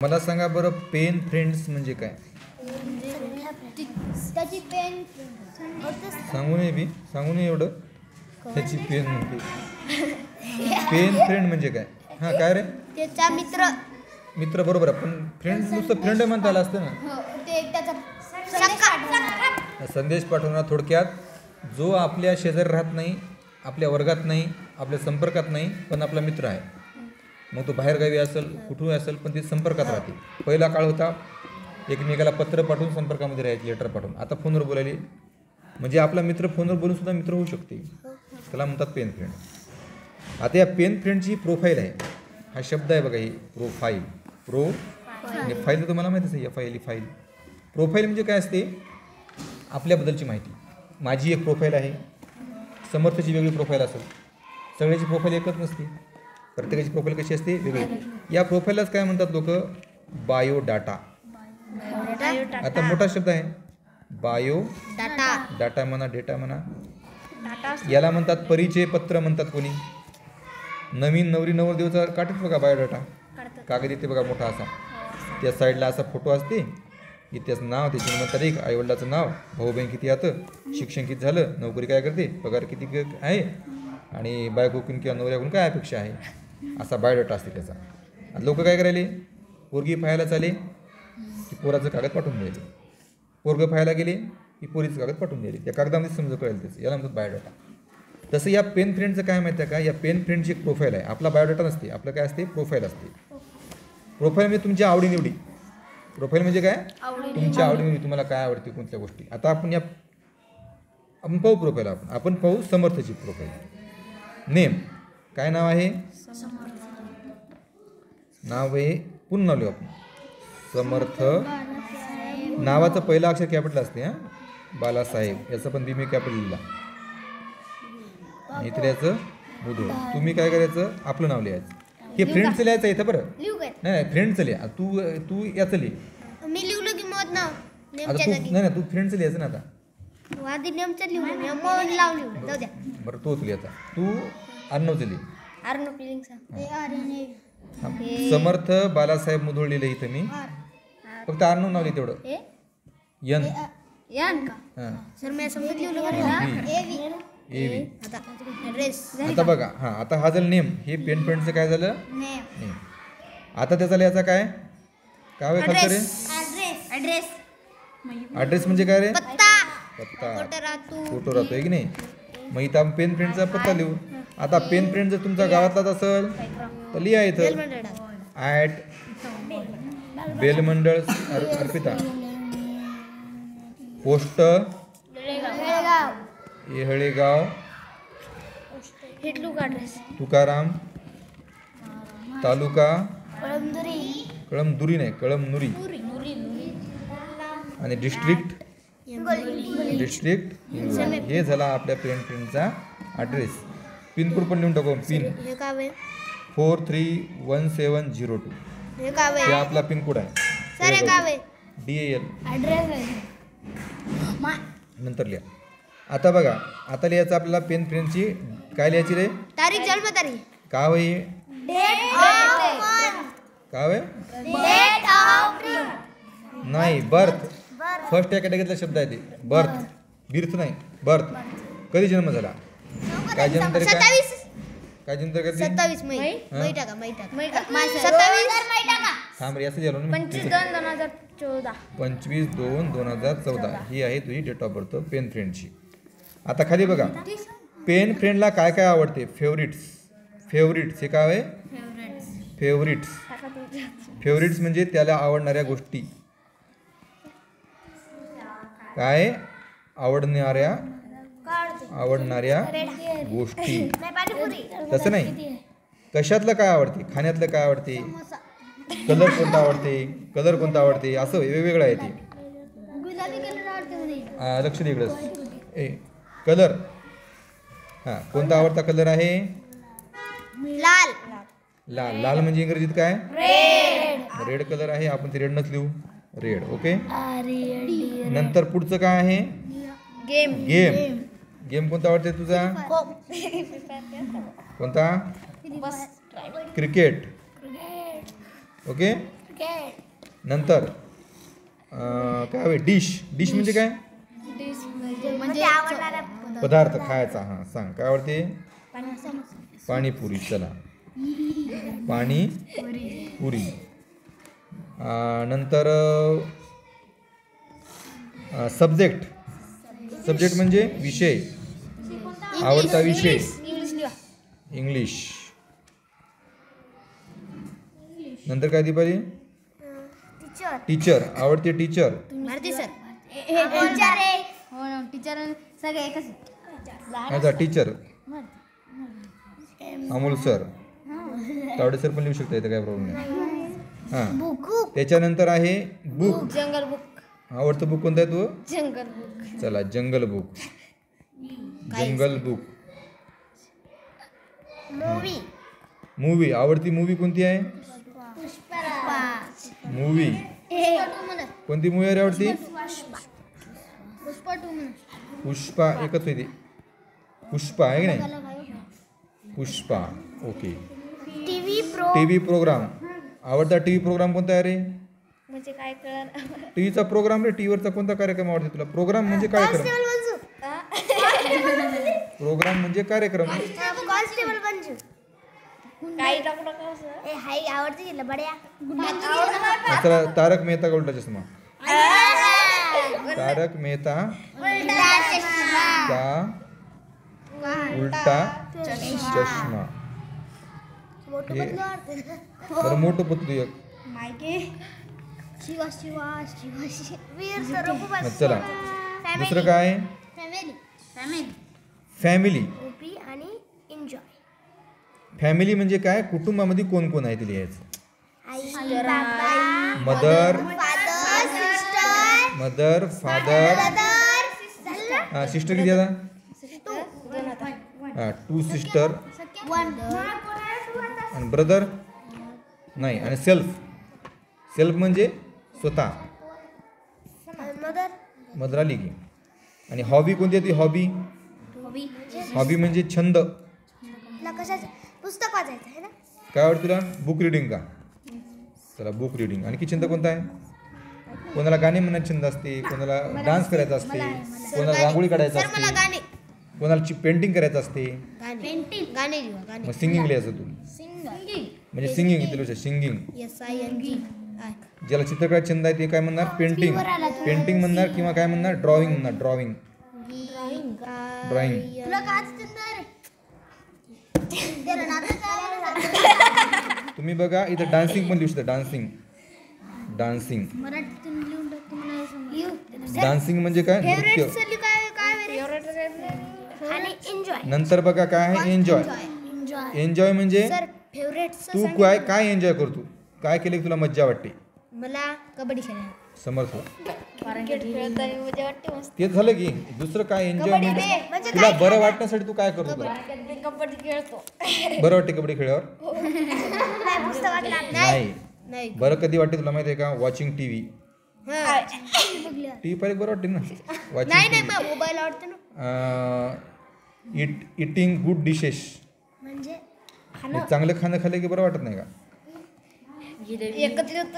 मला सांगा बरं, पेन फ्रेंड्स म्हणजे काय? त्याची पेन सांगू नये एवढं. त्याची पेन म्हणजे पेन फ्रेंड म्हणजे काय? हां, काय रे? त्याचा मित्र बरोबर आहे, पण फ्रेंड नुसतं फ्रेंड म्हणता आलं असतं ना. ते त्याचा संदेश पाठवणार. थोडक्यात, जो आपल्या शेजारी राहत नाही, आपल्या वर्गात नाही, आपल्या संपर्कात नाही, पण आपला मित्र आहे. मग तो बाहेरगावी असेल, कुठून असेल, पण ते संपर्कात राहते. पहिला काळ होता एकमेकाला पत्र पाठवून संपर्कामध्ये राहायचे, लेटर पाठवून. आता फोनवर बोलायले, म्हणजे आपला मित्र फोनवर बोलून सुद्धा मित्र होऊ शकते. त्याला म्हणतात पेन फ्रेंड. आता या पेन फ्रेंडची प्रोफाईल आहे. हा शब्द आहे बघा, ही प्रोफाईल. आणि फाईल तर तुम्हाला माहितीच आहे, या फाईल. प्रोफाईल म्हणजे काय असते? आपल्याबद्दलची माहिती. माझी एक प्रोफाईल आहे, समर्थची वेगळी प्रोफाईल असेल. सगळ्याची प्रोफाईल एकच नसते, प्रत्येकाची प्रोफाईल कशी असते? वेगळी. या प्रोफाईललाच काय म्हणतात लोक? बायोडाटा. आता मोठा शब्द आहे, बायो डाटा म्हणा, डेटा म्हणा. याला म्हणतात परिचय पत्र म्हणतात कोणी. नवीन नवरी नवरदेवचा काढतात बघा बायोडाटा, कागद येते बघा मोठा असा. त्या साईडला असा फोटो असते, इतिहास नाव, त्याची जन्मतारीख, आईवडिलाचं नाव, भाऊ बहीण किती येतं, शिक्षण किती झालं, नोकरी काय करते, पगार किती आहे, आणि बायकोकडून किंवा नवऱ्याकडून काय अपेक्षा आहे, असा बायोडाटा असते त्याचा. लोक काय करायले? पोरगी पाहायला चाले की पोराचं कागद पाठवून द्यायले, पोरगं पाहायला गेले की पोरीचं कागद पाठवून द्यायले. त्या कागदामध्ये समजा कळेल त्याचं, याला म्हणतात बायोडाटा. तसं या पेन फ्रेंडचं काय माहिती आहे का? या पेन फ्रेंडची एक प्रोफाईल आहे. आपला बायोडाटा नसते, आपलं काय असते? प्रोफाईल असते. प्रोफाईल म्हणजे तुमच्या आवडीनिवडी. प्रोफाईल म्हणजे काय? तुमच्या आवडीनिवडी, तुम्हाला काय आवडते, कोणत्या गोष्टी. आता आपण पाहू प्रोफाईल. आपण पाहू समर्थची प्रोफाईल. नेम काय नाव आहे? नाव आहे, पुन्हा नाव लिहू आपण, समर्थ. नावाचं पहिलं अक्षर कॅपिटल असते. हां, बालासाहेब. याचं पण मी कॅपिटल लिहिला. इतर याचं बुधो. तुम्ही काय करायचं? आपलं नाव लिहायचं. हे फ्रेंडचं लिहायचं इथं बरं. नाही, फ्रेंडचं लिहा. तू याचं लिह. मी लिहिलं की मग नाव आता तू नाही, तू फ्रेंडचं लिहायचं ना. आता आधी नेमचं लिहू, मग लावून जाऊ द्या. बरं, तोच लिहायचा. तू अर्णवचं लिह. समर्थ बालासाहेब मुधोळ लिहिलं इथं मी. फक्त अर्णव नाव लिह तेवढं. यन का सर, मी समजत लिहिलं. आता बघा, हां, आता हा झालं नेम. हे पेन फ्रेंडचं काय झालं? नेम. आता त्याचा लिहायचा काय? काय खालचं रे? ॲड्रेस म्हणजे काय रे? पत्ता. फोटो राहतोय की नाही? मग इथं आपण पेन फ्रेंडचा पत्ता लिहू. आता पेन फ्रेंड जर तुमचा गावातलाच असेल तर लिहा इथं @बेलमंडळ अर्पिता, पोस्ट येहळेगाव, तुकाराम, तालुका कळमनुरी नाही, कळमनुरी, आणि डिस्ट्रिक्ट हे झाला आपल्या पेन फ्रेंडचा ॲड्रेस. पिनकोड पण लिहून टाकू. पिन 431702 हे आपला पिनकोड आहे. DAL नंतर लिहा. आता बघा, आता लिहायचं आपल्याला पेन फ्रेंडची काय लिहायची रे? तारीख, जन्मतारीख. का होई? का होय? नाही, बर्थ. फर्स्ट या कॅटेगरीतला शब्द आहे ते. बिर्थ नाही, बर्थ. कधी जन्म झाला, काय जन्मतारीख, काय जन्मतारीख? 27 मई. थांब रे, असं झालं ना. 25/2/2014 ही आहे तुझी डेट ऑफ बर्थ पेन फ्रेंडची. आता खाली बघा, पेन फ्रेंडला काय काय आवडते? फेवरिट्स हे काय आहे? फेवरिट्स म्हणजे त्याला आवडणाऱ्या गोष्टी. काय? आवडणाऱ्या गोष्टी. तसं नाही, कशातलं काय आवडते, खाण्यातलं काय आवडते, कलर कोणता आवडते, असं वेगवेगळं आहे ते. लक्ष दे इकडं. कलर, हां, कोणता आवडता कलर आहे? लाल म्हणजे इंग्रजीत काय? रेड कलर आहे. आपण ते रेडनच लिहू, रेड. ओके. नंतर पुढचं काय आहे? गेम कोणता आवडते तुझा? कोणता? क्रिकेट. ओके. नंतर काय हवे डिश डिश म्हणजे काय म्हणजे आवडणारा पदार्थ खायचा. हां सांग काय आवडते पाणीपुरी. चला पाणीपुरी. नंतर सब्जेक्ट सब्जेक्ट म्हणजे विषय आवडता विषय इंग्लिश. नंतर काय दीपाली टीचर टीचर आवडते टीचर भारती सर टीचर आहे टीचर सगळे एकच अच्छा teacher Amol sir Tawde sir पण लिहू शकता इथं काय प्रॉब्लेम नाही. हां बुक त्याच्यानंतर आहे बुक जंगल बुक आवडतं बुक कोणतं आहे तू जंगल बुक चला जंगल बुक जंगल बुक. मूवी मूवी आवडती मूवी कोणती आहे मूवी कोणती मूवी आहे आवडती पुष्पा एकच होती पुष्पा आहे की नाही पुष्पा. ओके टीव्ही प्रोग्राम आवडता टीव्ही प्रोग्राम कोणता आहे रे म्हणजे काय कळणार टीव्हीचा प्रोग्राम रे टीव्हीवरचा कोणता कार्यक्रम आवडते तुला प्रोग्राम म्हणजे कार्यक्रम प्रोग्राम म्हणजे कार्यक्रम. कॉन्स्टेबल मंजू काही ए हाय आवडते तिला बड्या चला तारक मेहता का उलटा चष्मा तारक मेहता का उलटा चष्मा. हे बरं मोठं पत्तू एक शिवा शिवा शिवा वीर सर मग चला दुसरं काय फॅमिली फॅमिली फॅमिली ओपी आणि एन्जॉय फॅमिली म्हणजे काय कुटुंबामध्ये कोण कोण आहे ते लिहायचं आई बाबा mother father sister mother father brother sister किती आता हां 2 सिस्टर आणि ब्रदर नाही आणि सेल्फ सेल्फ म्हणजे स्वतः मदर मदर आली की. आणि हॉबी कोणती आहे ती हॉबी हॉबी म्हणजे छंद कशाचं पुस्तक वाचायचं आहे ना काय आवडतं तुला बुक रिडिंग का चला बुक रिडिंग. आणखी छंद कोणता आहे कोणाला गाणे म्हणण्याचा छंद असते कोणाला डान्स करायचा असते कोणाला रांगोळी काढायचं असते गाणे कोणाला पेंटिंग करायचं असते पेंटिंग गाणे मग सिंगिंग लिहायचं तू म्हणजे सिंगिंग इथे singing. S I N G ज्याला चित्रकला छंद आहे ते काय म्हणणार पेंटिंग पेंटिंग म्हणणार किंवा काय म्हणणार ड्रॉइंग म्हणणार ड्रॉइंग ड्रॉइंग. तुला काय तुम्ही बघा इथं डान्सिंग पण लिहू शकता डान्सिंग डान्सिंग मराठीतून लिहून टाकतो मला डान्सिंग म्हणजे काय नृत्य. आणि एन्जॉय नंतर बघा काय आहे एन्जॉय एन्जॉय एन्जॉय म्हणजे सर फेवरेट तू काय काय एन्जॉय करतो काय केलं की तुला मज्जा वाटते मला कबड्डी खेळायला समर्थ क्रिकेट खेळताना मजा वाटते मस्त तेच झालं की दुसरं काय एन्जॉय म्हणजे तुला बरं वाटण्यासाठी तू काय करतो तुला कबड्डी खेळतो बरं वाटते कबड्डी खेळल्यावर पुस्तकात नाही नाही बरं कधी वाटते तुला माहिती आहे का वॉचिंग टीव्ही टीव्ही पाहिजे बरं वाटते ना वॉचिंग टीव्ही मोबाईल आवडते ना इटिंग गुड डिशेस म्हणजे चांगलं खाणं खाल्लं की बरं वाटत नाही का एकत्रित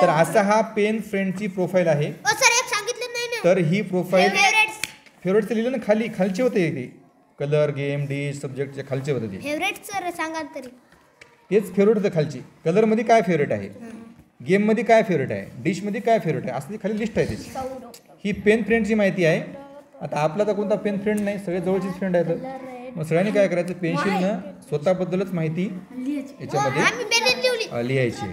तर असा हा पेन फ्रेंडची प्रोफाईल आहे. सर एक सांगितलं नाही ना तर ही प्रोफाईल फेवरेट्स फेवरेटचं लिहिलं ना खालचे होते ते कलर गेम डिश सब्जेक्टचे खालचे होते ते फेवरेट सर सांगा तरी तेच फेवरेट होतं खालची कलरमध्ये काय फेवरेट आहे गेममध्ये काय फेवरेट आहे डिशमध्ये काय फेवरेट आहे असं ती खाली लिस्ट आहे त्याची. ही पेन फ्रेंडची माहिती आहे. आता आपला तर कोणता पेन फ्रेंड नाही सगळे जवळचीच फ्रेंड आहेत मग सगळ्यांनी काय करायचं पेन्सिलनं स्वतःबद्दलच माहिती याच्यामध्ये लिहायची.